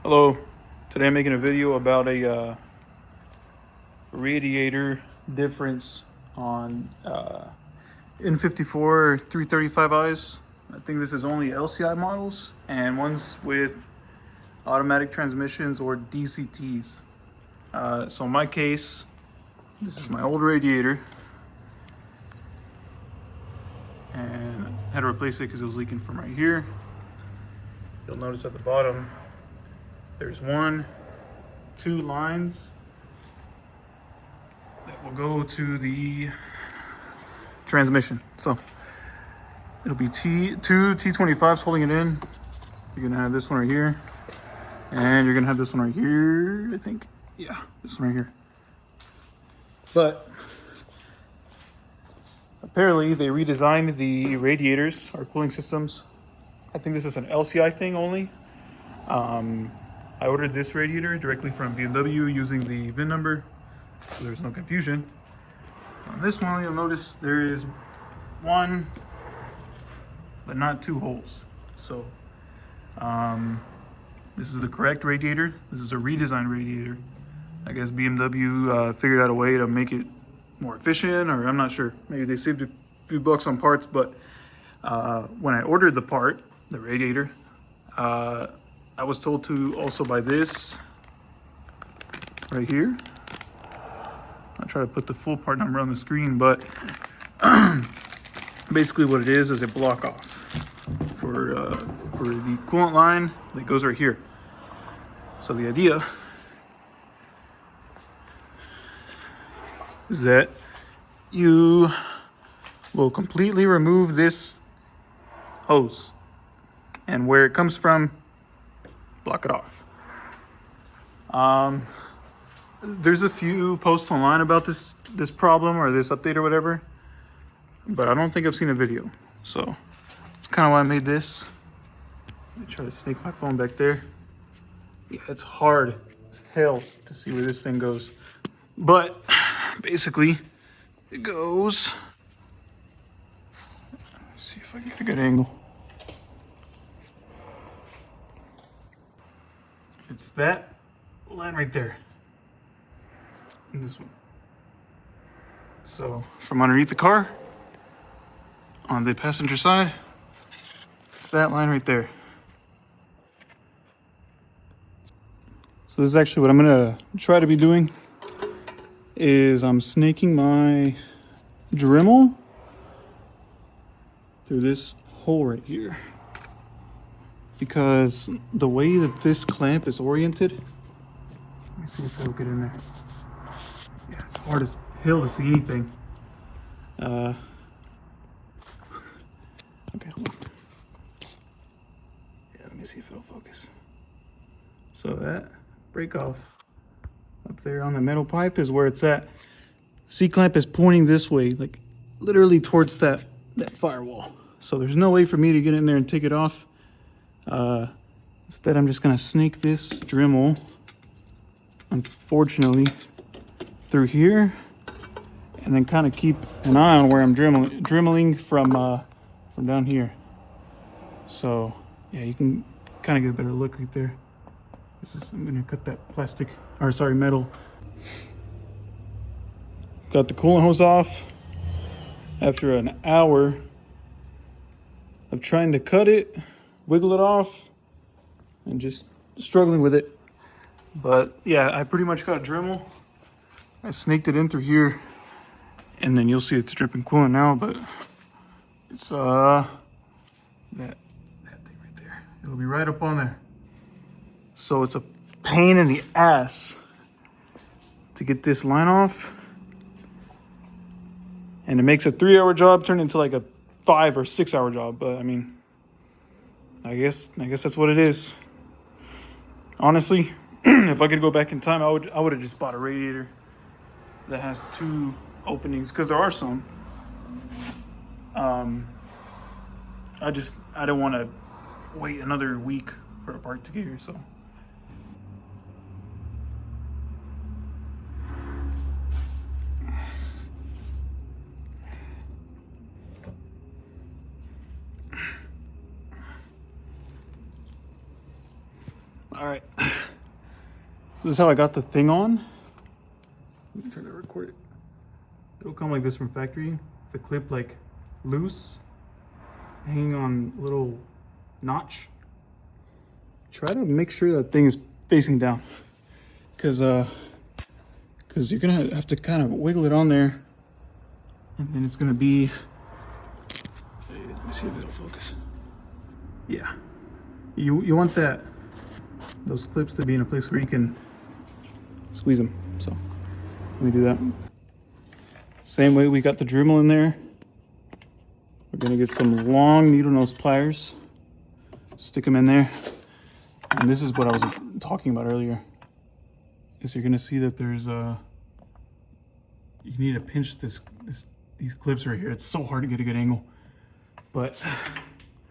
Hello, today I'm making a video about a radiator difference on N54 335i's. I think this is only LCI models and ones with automatic transmissions or DCTs. So in my case, this is my old radiator and I had to replace it because it was leaking from right here. You'll notice at the bottom there's 2 lines that will go to the transmission. So it'll be two T25s holding it in. You're gonna have this one right here, and you're gonna have this one right here, I think. Yeah, this one right here. But apparently they redesigned the radiators, our cooling systems. I think this is an LCI thing only. I ordered this radiator directly from BMW using the VIN number, so there's no confusion. On this one, you'll notice there is 1, but not 2 holes. So this is the correct radiator. This is a redesigned radiator. I guess BMW figured out a way to make it more efficient, or I'm not sure. Maybe they saved a few bucks on parts, but when I ordered the part, the radiator, I was told to also buy this right here. I'll try to put the full part number on the screen, but basically what it is a block off for the coolant line that goes right here. So the idea is that you will completely remove this hose, and where it comes from, block it off. There's a few posts online about this problem or this update or whatever, but I don't think I've seen a video. So it's kind of why I made this. Let me try to sneak my phone back there. Yeah, it's hard as hell to see where this thing goes, but basically it goes. Let's see if I can get a good angle. It's that line right there, and this one. So from underneath the car, on the passenger side, it's that line right there. So this is actually what I'm gonna try to be doing, is I'm snaking my Dremel through this hole right here. Because the way that this clamp is oriented, let me see if it'll get in there. Yeah, it's hard as hell to see anything. Okay, hold on. Yeah, let me see if it'll focus. So that break off up there on the metal pipe is where it's at. C-clamp is pointing this way, like literally towards that firewall. So there's no way for me to get in there and take it off. Instead, I'm just gonna snake this Dremel, unfortunately, through here, and then kind of keep an eye on where I'm dremeling from down here. So yeah, you can kind of get a better look right there. I'm gonna cut that metal. Got the coolant hose off after an hour of trying to cut it, wiggle it off, and just struggling with it. But yeah, I pretty much got a Dremel. I snaked it in through here, and then you'll see it's dripping coolant now, but it's that thing right there. It'll be right up on there. So it's a pain in the ass to get this line off, and it makes a 3-hour job turn into like a 5 or 6 hour job. But I mean, I guess that's what it is. Honestly, if I could go back in time, I would have just bought a radiator that has 2 openings, because there are some. I don't want to wait another week for a part to get here. So all right. This is how I got the thing on. Let me try to record it. It'll come like this from factory. The clip like loose, hanging on a little notch. Try to make sure that thing is facing down, because you're gonna have to kind of wiggle it on there, and then it's gonna be. Let me see if it'll focus. Yeah, you want those clips to be in a place where you can squeeze them. So let me do that. Same way we got the Dremel in there. We're gonna get some long needle nose pliers, stick them in there. And this is what I was talking about earlier, is you're gonna see that there's you need to pinch these clips right here. It's so hard to get a good angle, but